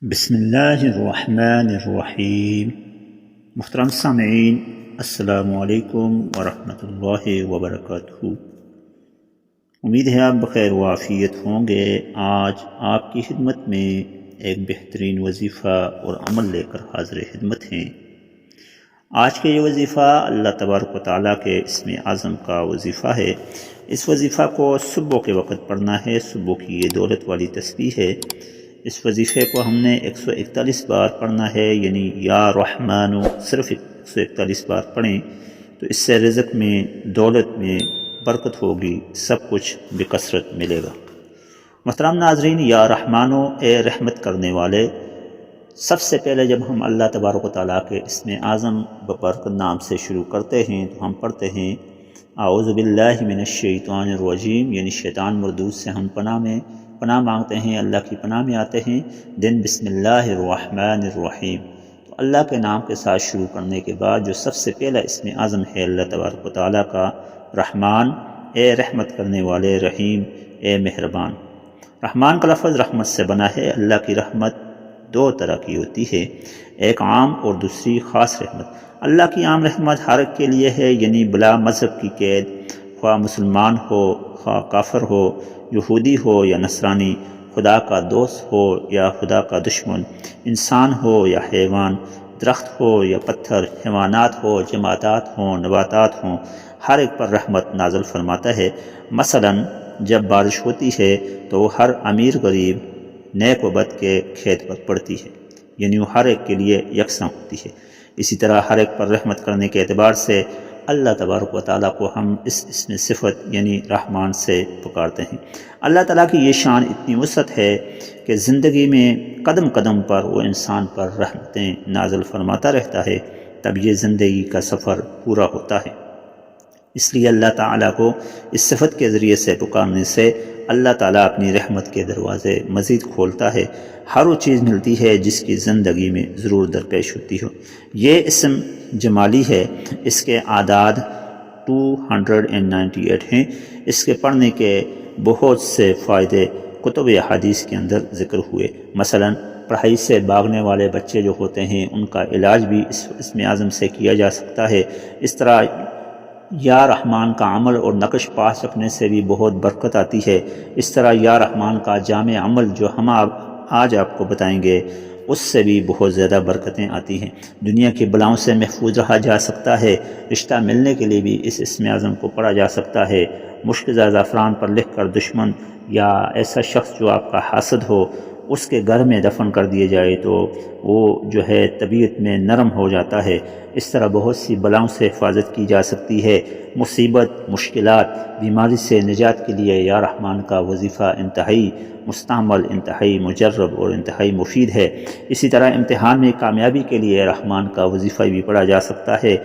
بسم اللہ الرحمن الرحیم۔ محترم سامعین، السلام علیکم ورحمۃ اللہ وبرکاتہ۔ امید ہے آپ بخیر و عافیت ہوں گے۔ آج آپ کی خدمت میں ایک بہترین وظیفہ اور عمل لے کر حاضر خدمت ہیں۔ آج کا یہ وظیفہ اللہ تبارک و تعالیٰ کے اسم اعظم کا وظیفہ ہے۔ اس وظیفہ کو صبح کے وقت پڑھنا ہے۔ صبح کی یہ دولت والی تسبیح ہے۔ اس وظیفے کو ہم نے 141 بار پڑھنا ہے، یعنی یا رحمن صرف 141 بار پڑھیں تو اس سے رزق میں، دولت میں برکت ہوگی، سب کچھ بکثرت ملے گا۔ محترم ناظرین، یا رحمانو، اے رحمت کرنے والے، سب سے پہلے جب ہم اللہ تبارک و تعالیٰ کے اسم اعظم ببرکت نام سے شروع کرتے ہیں تو ہم پڑھتے ہیں اعوذ باللہ من الشیطان الرجیم، یعنی شیطان مردود سے ہم پناہ مانگتے ہیں، اللہ کی پناہ میں آتے ہیں۔ دن بسم اللہ الرحمن الرحیم، تو اللہ کے نام کے ساتھ شروع کرنے کے بعد جو سب سے پہلا اسم اعظم ہے اللہ تبارک و تعالیٰ کا، رحمان، اے رحمت کرنے والے، رحیم، اے مہربان۔ رحمان کا لفظ رحمت سے بنا ہے۔ اللہ کی رحمت دو طرح کی ہوتی ہے، ایک عام اور دوسری خاص رحمت۔ اللہ کی عام رحمت ہر ایک کے لیے ہے، یعنی بلا مذہب کی قید، خواہ مسلمان ہو، خواہ کافر ہو، یہودی ہو یا نصرانی، خدا کا دوست ہو یا خدا کا دشمن، انسان ہو یا حیوان، درخت ہو یا پتھر، حیوانات ہو، جمادات ہوں، نباتات ہوں، ہر ایک پر رحمت نازل فرماتا ہے۔ مثلا جب بارش ہوتی ہے تو وہ ہر امیر غریب، نیک و بد کے کھیت پر پڑتی ہے، یعنی وہ ہر ایک کے لیے یکساں ہوتی ہے۔ اسی طرح ہر ایک پر رحمت کرنے کے اعتبار سے اللہ تبارک و تعالیٰ کو ہم اس اسم صفت یعنی رحمان سے پکارتے ہیں۔ اللہ تعالیٰ کی یہ شان اتنی وسعت ہے کہ زندگی میں قدم قدم پر وہ انسان پر رحمتیں نازل فرماتا رہتا ہے، تب یہ زندگی کا سفر پورا ہوتا ہے۔ اس لیے اللہ تعالیٰ کو اس صفت کے ذریعے سے پکارنے سے اللہ تعالیٰ اپنی رحمت کے دروازے مزید کھولتا ہے، ہر وہ چیز ملتی ہے جس کی زندگی میں ضرور درپیش ہوتی ہو۔ یہ اسم جمالی ہے، اس کے اعداد 298 ہیں۔ اس کے پڑھنے کے بہت سے فائدے کتب احادیث کے اندر ذکر ہوئے۔ مثلا پڑھائی سے بھاگنے والے بچے جو ہوتے ہیں ان کا علاج بھی اس اسم اعظم سے کیا جا سکتا ہے۔ اس طرح یا رحمان کا عمل اور نقش پاس رکھنے سے بھی بہت برکت آتی ہے۔ اس طرح یا رحمان کا جامع عمل جو ہم آج آپ کو بتائیں گے اس سے بھی بہت زیادہ برکتیں آتی ہیں۔ دنیا کی بلاؤں سے محفوظ رہا جا سکتا ہے۔ رشتہ ملنے کے لیے بھی اس اسم اعظم کو پڑھا جا سکتا ہے۔ مشکزہ زعفران پر لکھ کر دشمن یا ایسا شخص جو آپ کا حاسد ہو اس کے گھر میں دفن کر دیے جائے تو وہ جو ہے طبیعت میں نرم ہو جاتا ہے۔ اس طرح بہت سی بلاؤں سے حفاظت کی جا سکتی ہے۔ مصیبت، مشکلات، بیماری سے نجات کے لیے یا رحمان کا وظیفہ انتہائی مستعمل، انتہائی مجرب اور انتہائی مفید ہے۔ اسی طرح امتحان میں کامیابی کے لیے رحمان کا وظیفہ بھی پڑھا جا سکتا ہے۔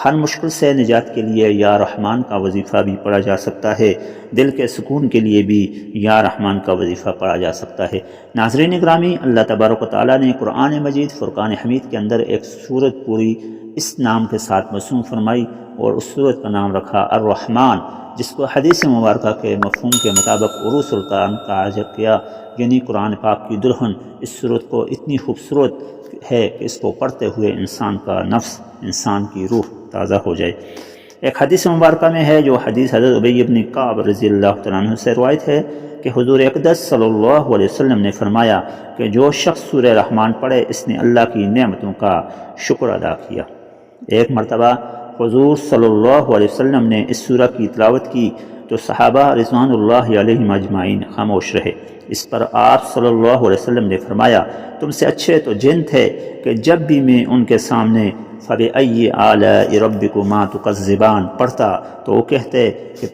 ہر مشکل سے نجات کے لیے یا رحمان کا وظیفہ بھی پڑھا جا سکتا ہے۔ دل کے سکون کے لیے بھی یا رحمان کا وظیفہ پڑھا جا سکتا ہے۔ ناظرین گرامی، اللہ تبارک و تعالیٰ نے قرآن مجید فرقان حمید کے اندر ایک سورت پوری اس نام کے ساتھ مرسوم فرمائی اور اس سورت کا نام رکھا الرحمن، جس کو حدیث مبارکہ کے مفہوم کے مطابق عروس القرآن کہا گیا، یعنی قرآن پاک کی دلہن۔ اس سورت کو اتنی خوبصورت ہے کہ اس کو پڑھتے ہوئے انسان کا نفس، انسان کی روح تازہ ہو جائے۔ ایک حدیث مبارکہ میں ہے، جو حدیث حضرت ابی بن کعب رضی اللہ تعالیٰ عنہ سے روایت ہے کہ حضور اقدس صلی اللہ علیہ وسلم نے فرمایا کہ جو شخص سورہ رحمان پڑھے اس نے اللہ کی نعمتوں کا شکر ادا کیا۔ ایک مرتبہ حضور صلی اللہ علیہ وسلم نے اس سورہ کی تلاوت کی تو صحابہ رضوان اللہ علیہم اجمعین خاموش رہے۔ اس پر آپ صلی اللہ علیہ وسلم نے فرمایا، تم سے اچھے تو جن تھے کہ جب بھی میں ان کے سامنے فَبِأَيِّ آلَاءِ رَبِّكُمَا تُكَذِّبَانِ پڑھتا تو وہ کہتے کہ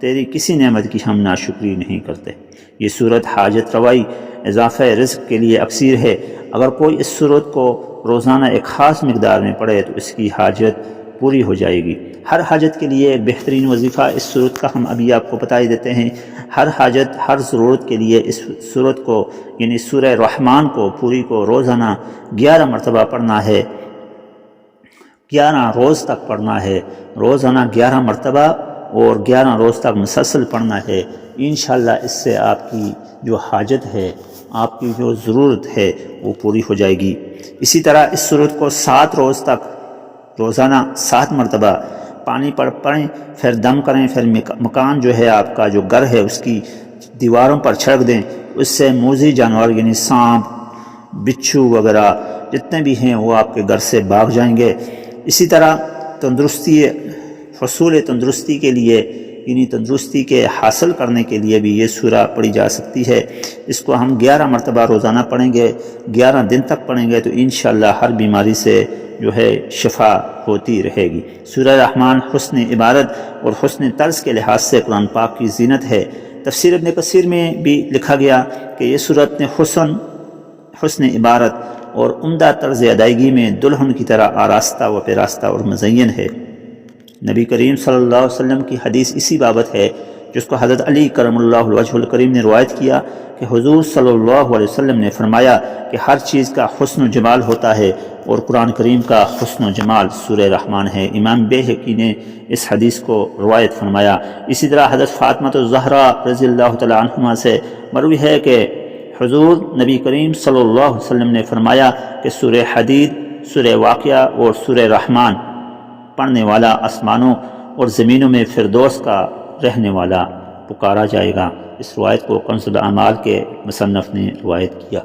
تیری کسی نعمت کی ہم ناشکری نہیں کرتے۔ یہ صورت حاجت روائی، اضافہ رزق کے لیے اکثیر ہے۔ اگر کوئی اس صورت کو روزانہ ایک خاص مقدار میں پڑھے تو اس کی حاجت پوری ہو جائے گی۔ ہر حاجت کے لیے ایک بہترین وظیفہ اس صورت کا ہم ابھی آپ کو بتا ہی دیتے ہیں۔ ہر حاجت، ہر ضرورت کے لیے اس صورت کو یعنی سورہ رحمان کو پوری کو روزانہ 11 مرتبہ پڑھنا ہے، 11 روز تک پڑھنا ہے، روزانہ 11 مرتبہ اور 11 روز تک مسلسل پڑھنا ہے۔ انشاءاللہ اس سے آپ کی جو حاجت ہے آپ کی جو ضرورت ہے وہ پوری ہو جائے گی۔ اسی طرح اس صورت کو 7 روز تک روزانہ 7 مرتبہ پانی پر پڑھیں، پھر دم کریں، پھر مکان جو ہے آپ کا جو گھر ہے اس کی دیواروں پر چھڑک دیں، اس سے موذی جانور یعنی سانپ، بچھو وغیرہ جتنے بھی ہیں وہ آپ کے گھر سے بھاگ جائیں گے۔ اسی طرح حصول تندرستی کے لیے یعنی تندرستی کے حاصل کرنے کے لیے بھی یہ سورہ پڑھی جا سکتی ہے۔ اس کو ہم 11 مرتبہ روزانہ پڑھیں گے، 11 دن تک پڑھیں گے تو انشاءاللہ ہر بیماری سے جو ہے شفا ہوتی رہے گی۔ سورہ رحمان حسن عبارت اور حسن طرز کے لحاظ سے قرآن پاک کی زینت ہے۔ تفسیر ابن کثیر میں بھی لکھا گیا کہ یہ سورت نے حسن عبارت اور عمدہ طرز ادائیگی میں دلہن کی طرح آراستہ و پیراستہ اور مزین ہے۔ نبی کریم صلی اللہ علیہ وسلم کی حدیث اسی بابت ہے جس کو حضرت علی کرم اللہ وجہ الکریم نے روایت کیا کہ حضور صلی اللہ علیہ وسلم نے فرمایا کہ ہر چیز کا حسن و جمال ہوتا ہے اور قرآن کریم کا حسن و جمال سورہ رحمان ہے۔ امام بیہقی نے اس حدیث کو روایت فرمایا۔ اسی طرح حضرت فاطمہ الزہرا رضی اللہ تعالی عنہما سے مروی ہے کہ حضور نبی کریم صلی اللہ علیہ وسلم نے فرمایا کہ سورہ حدید، سورہ واقعہ اور سورہ رحمان پڑھنے والا آسمانوں اور زمینوں میں فردوس کا رہنے والا پکارا جائے گا۔ اس روایت کو کنز الاعمال کے مصنف نے روایت کیا۔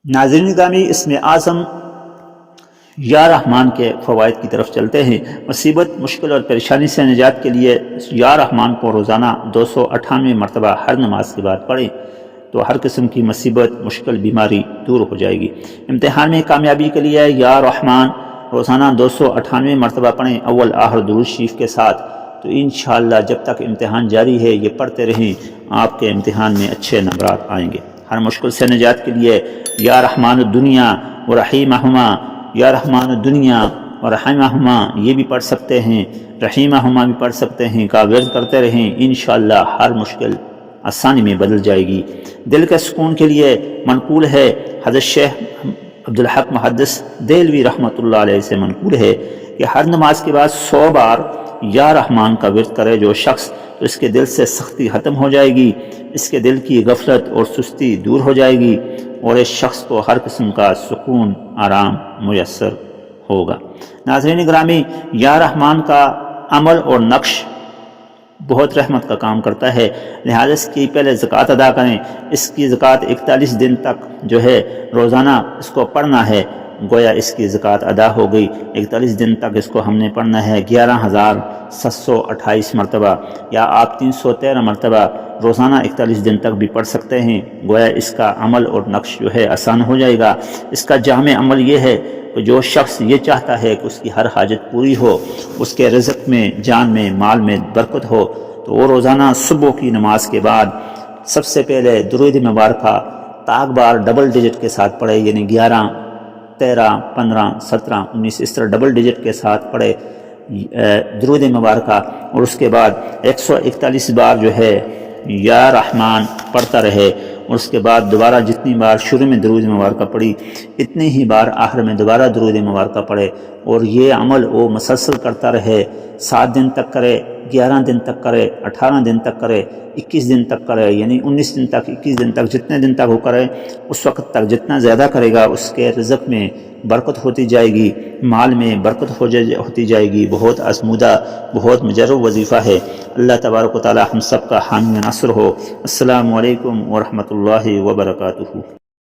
ناظرین گرامی، اسم اعظم یا رحمان کے فوائد کی طرف چلتے ہیں۔ مصیبت، مشکل اور پریشانی سے نجات کے لیے یا رحمان کو روزانہ 298 مرتبہ ہر نماز کے بعد پڑھیں تو ہر قسم کی مصیبت، مشکل، بیماری دور ہو جائے گی۔ امتحان میں کامیابی کے لیے یا رحمان روزانہ 298 مرتبہ پڑھیں اول آخر درود شریف کے ساتھ، تو انشاءاللہ جب تک امتحان جاری ہے یہ پڑھتے رہیں، آپ کے امتحان میں اچھے نمبرات آئیں گے۔ ہر مشکل سے نجات کے لیے یا رحمان الدنیا و رحیمہما، یا رحمان الدنیا و رحیمہما یہ بھی پڑھ سکتے ہیں، رحیمہما بھی پڑھ سکتے ہیں، کا ورد کرتے رہیں، انشاءاللہ ہر مشکل آسانی میں بدل جائے گی۔ دل کے سکون کے لیے منقول ہے، حضرت شیخ عبدالحق محدث دہلوی رحمۃ اللہ علیہ سے منقول ہے کہ ہر نماز کے بعد 100 بار یا رحمان کا ورد کرے جو شخص، تو اس کے دل سے سختی ختم ہو جائے گی، اس کے دل کی غفلت اور سستی دور ہو جائے گی اور اس شخص کو ہر قسم کا سکون، آرام میسر ہوگا۔ ناظرین گرامی، یا رحمان کا عمل اور نقش بہت رحمت کا کام کرتا ہے، لہذا اس کی پہلے زکوٰۃ ادا کریں۔ اس کی زکوٰۃ 41 دن تک جو ہے روزانہ اس کو پڑھنا ہے، گویا اس کی زکوٰۃ ادا ہو گئی۔ 41 دن تک اس کو ہم نے پڑھنا ہے 11,728 مرتبہ، یا آپ 313 مرتبہ روزانہ 41 دن تک بھی پڑھ سکتے ہیں، گویا اس کا عمل اور نقش جو ہے آسان ہو جائے گا۔ اس کا جامع عمل یہ ہے کہ جو شخص یہ چاہتا ہے کہ اس کی ہر حاجت پوری ہو، اس کے رزق میں، جان میں، مال میں برکت ہو، تو وہ روزانہ صبح کی نماز کے بعد سب سے پہلے درود مبارکہ طاق بار ڈبل ڈیجٹ کے ساتھ پڑھے، یعنی 11، 13، 15، 17، 19 اس طرح ڈبل ڈیجٹ کے ساتھ پڑھے درود مبارکہ، اور اس کے بعد 141 بار جو ہے یا رحمان پڑھتا رہے، اور اس کے بعد دوبارہ جتنی بار شروع میں درود مبارکہ پڑھی اتنی ہی بار آخر میں دوبارہ درود مبارکہ پڑھے، اور یہ عمل وہ مسلسل کرتا رہے۔ 7 دن تک کرے، 11 دن تک کرے، 18 دن تک کرے، 21 دن تک کرے، یعنی 19 دن تک، 21 دن تک، جتنے دن تک وہ کرے اس وقت تک جتنا زیادہ کرے گا اس کے رزق میں برکت ہوتی جائے گی، مال میں برکت ہوتی جائے گی۔ بہت آزمودہ، بہت مجرب وظیفہ ہے۔ اللہ تبارک و تعالی ہم سب کا حامی و ناصر ہو۔ السلام علیکم ورحمۃ اللہ وبرکاتہ۔